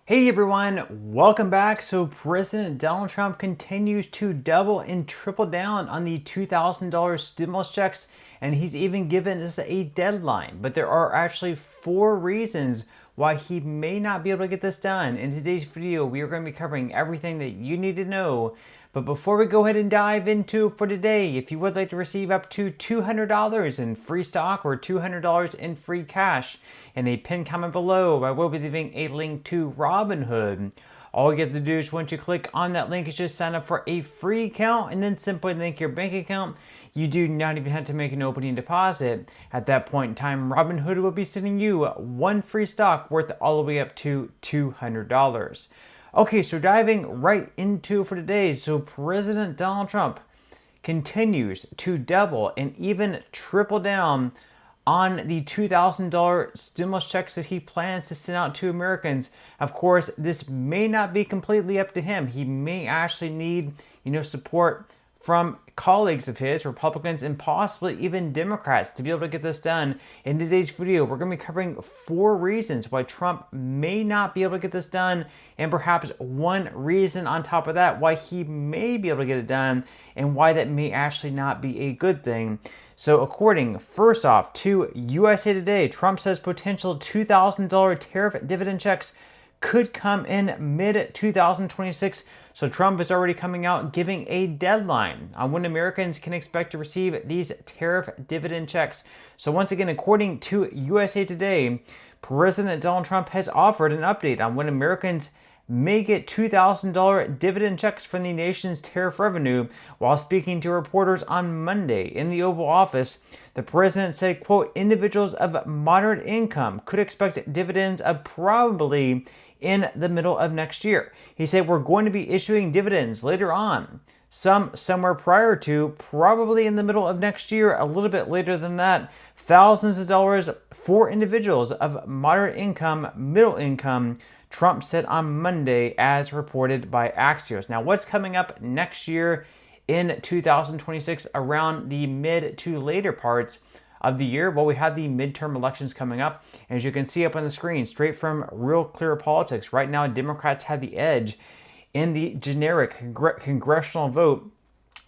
Hey everyone, welcome back. So President Donald Trump continues to double and triple down on the $2,000 stimulus checks, and he's even given us a deadline. But there are actually 4 reasons why he may not be able to get this done. In today's video, we are going to be covering everything that you need to know. But before we go ahead and dive into for today, if you would like to receive up to $200 in free stock or $200 in free cash, in a pinned comment below, I will be leaving a link to Robinhood. All you have to do is once you click on that link is just sign up for a free account and then simply link your bank account. You do not even have to make an opening deposit. At that point in time, Robinhood will be sending you one free stock worth all the way up to $200. Okay, so diving right into for today. So President Donald Trump continues to double and even triple down on the $2,000 stimulus checks that he plans to send out to Americans. Of course, this may not be completely up to him. He may actually need, support from colleagues of his, Republicans, and possibly even Democrats to be able to get this done. In today's video, we're going to be covering 4 reasons why Trump may not be able to get this done, and perhaps one reason on top of that why he may be able to get it done, and why that may actually not be a good thing. So according, first off, to USA Today, Trump says potential $2,000 tariff dividend checks could come in mid-2026. So Trump is already coming out giving a deadline on when Americans can expect to receive these tariff dividend checks. So once again, according to USA Today, President Donald Trump has offered an update on when Americans may get $2,000 dividend checks from the nation's tariff revenue. While speaking to reporters on Monday in the Oval Office, the president said, quote, individuals of moderate income could expect dividends of probably in the middle of next year. He said, we're going to be issuing dividends later on, somewhere prior to, probably in the middle of next year, a little bit later than that, thousands of dollars for individuals of moderate income, middle income, Trump said on Monday, as reported by Axios. Now, what's coming up next year in 2026 around the mid to later parts of the year? Well, we have the midterm elections coming up. And as you can see up on the screen, straight from Real Clear Politics, right now, Democrats have the edge in the generic congressional vote.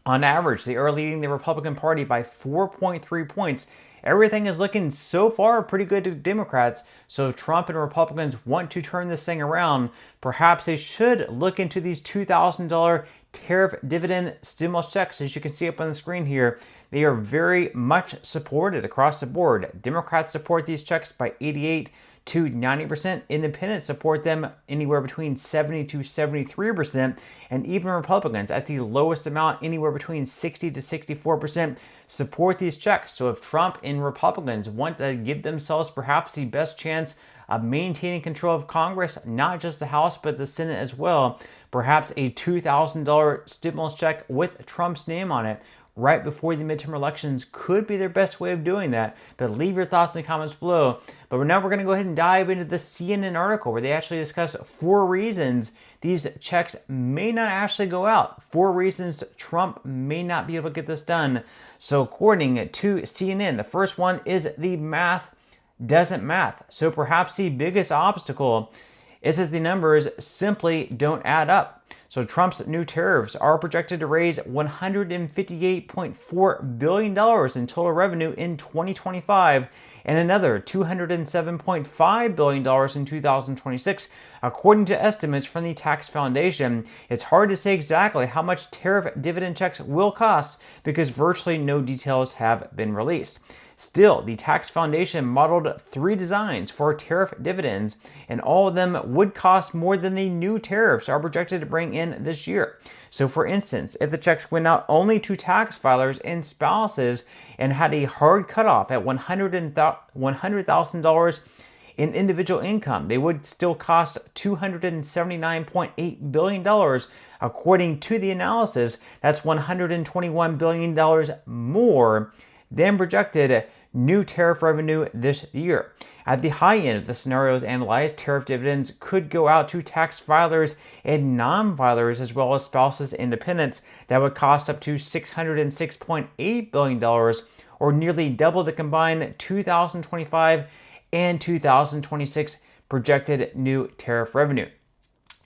On average, they are leading the Republican Party by 4.3 points. Everything is looking so far pretty good to Democrats. So if Trump and Republicans want to turn this thing around, perhaps they should look into these $2,000 tariff dividend stimulus checks. As you can see up on the screen here, they are very much supported across the board. Democrats support these checks by 88 to 90%. Independents support them anywhere between 70 to 73%. And even Republicans at the lowest amount, anywhere between 60 to 64%, support these checks. So if Trump and Republicans want to give themselves perhaps the best chance of maintaining control of Congress, not just the House, but the Senate as well, perhaps a $2,000 stimulus check with Trump's name on it right before the midterm elections could be their best way of doing that. But leave your thoughts in the comments below. But now we're going to go ahead and dive into the CNN article where they actually discuss 4 reasons these checks may not actually go out. 4 reasons Trump may not be able to get this done. So according to CNN, the first one is the math doesn't math. So perhaps the biggest obstacle is that the numbers simply don't add up. So Trump's new tariffs are projected to raise $158.4 billion in total revenue in 2025 and another $207.5 billion in 2026. According to estimates from the Tax Foundation, it's hard to say exactly how much tariff dividend checks will cost because virtually no details have been released. Still, the Tax Foundation modeled 3 designs for tariff dividends, and all of them would cost more than the new tariffs are projected to bring in this year. So for instance, if the checks went out only to tax filers and spouses and had a hard cutoff at $100,000 in individual income, they would still cost $279.8 billion. According to the analysis, that's $121 billion more than projected new tariff revenue this year. At the high end of the scenarios analyzed, tariff dividends could go out to tax filers and non-filers as well as spouses and dependents. That would cost up to $606.8 billion, or nearly double the combined 2025 and 2026 projected new tariff revenue.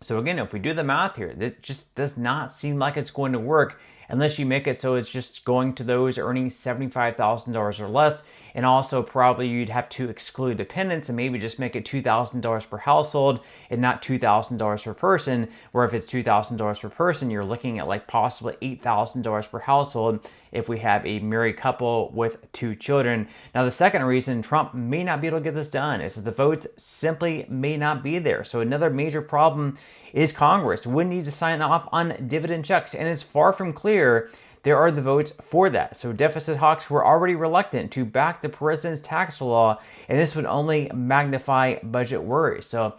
So again, if we do the math here, that just does not seem like it's going to work unless you make it so it's just going to those earning $75,000 or less. And also probably you'd have to exclude dependents and maybe just make it $2,000 per household and not $2,000 per person. Where if it's $2,000 per person, you're looking at like possibly $8,000 per household if we have a married couple with 2 children. Now, the second reason Trump may not be able to get this done is that the votes simply may not be there. So another major problem is Congress would need to sign off on dividend checks, and it's far from clear there are the votes for that. So deficit hawks were already reluctant to back the president's tax law, and this would only magnify budget worries. So,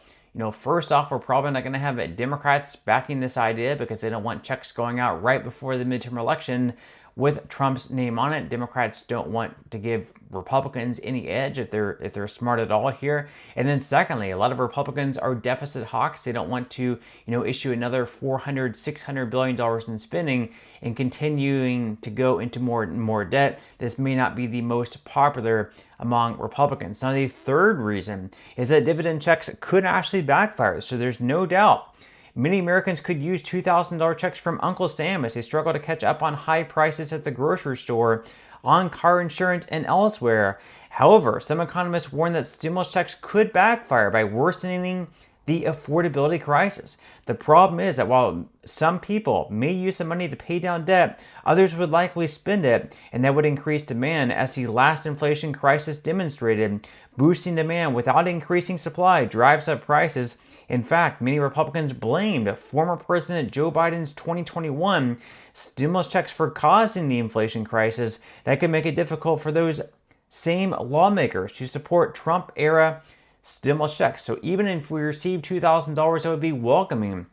first off, we're probably not going to have Democrats backing this idea because they don't want checks going out right before the midterm election with Trump's name on it. Democrats don't want to give Republicans any edge if they're smart at all here. And then secondly, a lot of Republicans are deficit hawks. They don't want to, issue another $400-600 billion in spending and continuing to go into more and more debt. This may not be the most popular among Republicans. Now, the third reason is that dividend checks could actually backfire. So there's no doubt many Americans could use $2,000 checks from Uncle Sam as they struggle to catch up on high prices at the grocery store, on car insurance, and elsewhere. However, some economists warn that stimulus checks could backfire by worsening the affordability crisis. The problem is that while some people may use the money to pay down debt, others would likely spend it, and that would increase demand, as the last inflation crisis demonstrated. Boosting demand without increasing supply drives up prices. In fact, many Republicans blamed former President Joe Biden's 2021 stimulus checks for causing the inflation crisis. That could make it difficult for those same lawmakers to support Trump-era stimulus checks. So even if we receive $2,000, that would be welcoming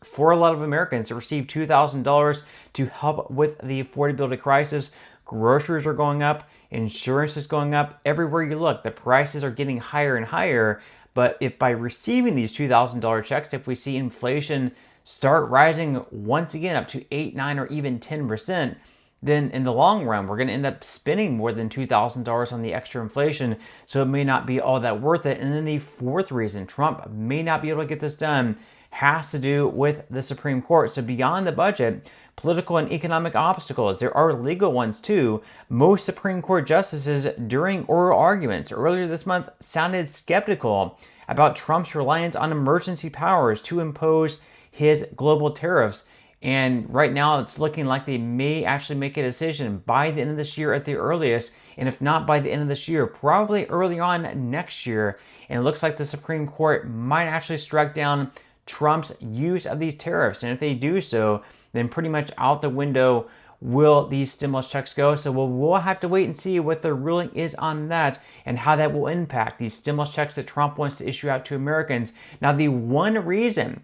for a lot of Americans to receive $2,000 to help with the affordability crisis. Groceries are going up, insurance is going up. Everywhere you look, the prices are getting higher and higher. But if by receiving these $2,000 checks, if we see inflation start rising once again up to 8, 9, or even 10%, then in the long run, we're going to end up spending more than $2,000 on the extra inflation. So it may not be all that worth it. And then the fourth reason Trump may not be able to get this done has to do with the Supreme Court. So beyond the budget, political and economic obstacles, there are legal ones too. Most Supreme Court justices during oral arguments earlier this month sounded skeptical about Trump's reliance on emergency powers to impose his global tariffs. And right now it's looking like they may actually make a decision by the end of this year at the earliest. And if not by the end of this year, probably early on next year. And it looks like the Supreme Court might actually strike down Trump's use of these tariffs. And if they do so, then pretty much out the window will these stimulus checks go. So we'll have to wait and see what the ruling is on that and how that will impact these stimulus checks that Trump wants to issue out to Americans. Now, the one reason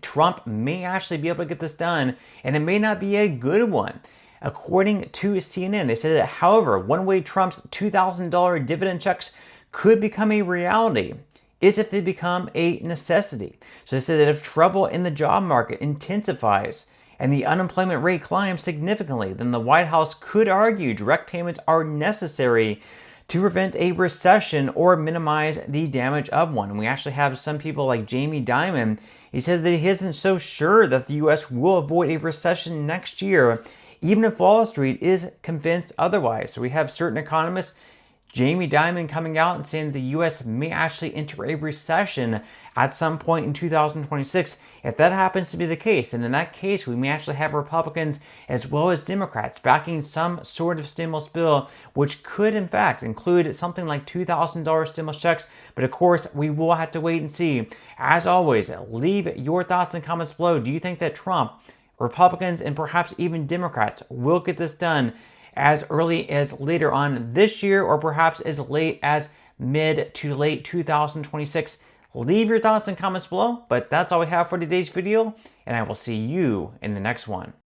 Trump may actually be able to get this done, and it may not be a good one, according to CNN, they said that, however, one way Trump's $2,000 dividend checks could become a reality is if they become a necessity. So they said that if trouble in the job market intensifies and the unemployment rate climbs significantly, then the White House could argue direct payments are necessary to prevent a recession or minimize the damage of one. And we actually have some people like Jamie Dimon. He said that he isn't so sure that the U.S. will avoid a recession next year, even if Wall Street is convinced otherwise. So we have certain economists, Jamie Dimon, coming out and saying the U.S. may actually enter a recession at some point in 2026. If that happens to be the case, then in that case, we may actually have Republicans as well as Democrats backing some sort of stimulus bill, which could in fact include something like $2,000 stimulus checks. But of course, we will have to wait and see. As always, leave your thoughts and comments below. Do you think that Trump, Republicans, and perhaps even Democrats will get this done as early as later on this year, or perhaps as late as mid to late 2026? Leave your thoughts and comments below, but that's all we have for today's video, and I will see you in the next one.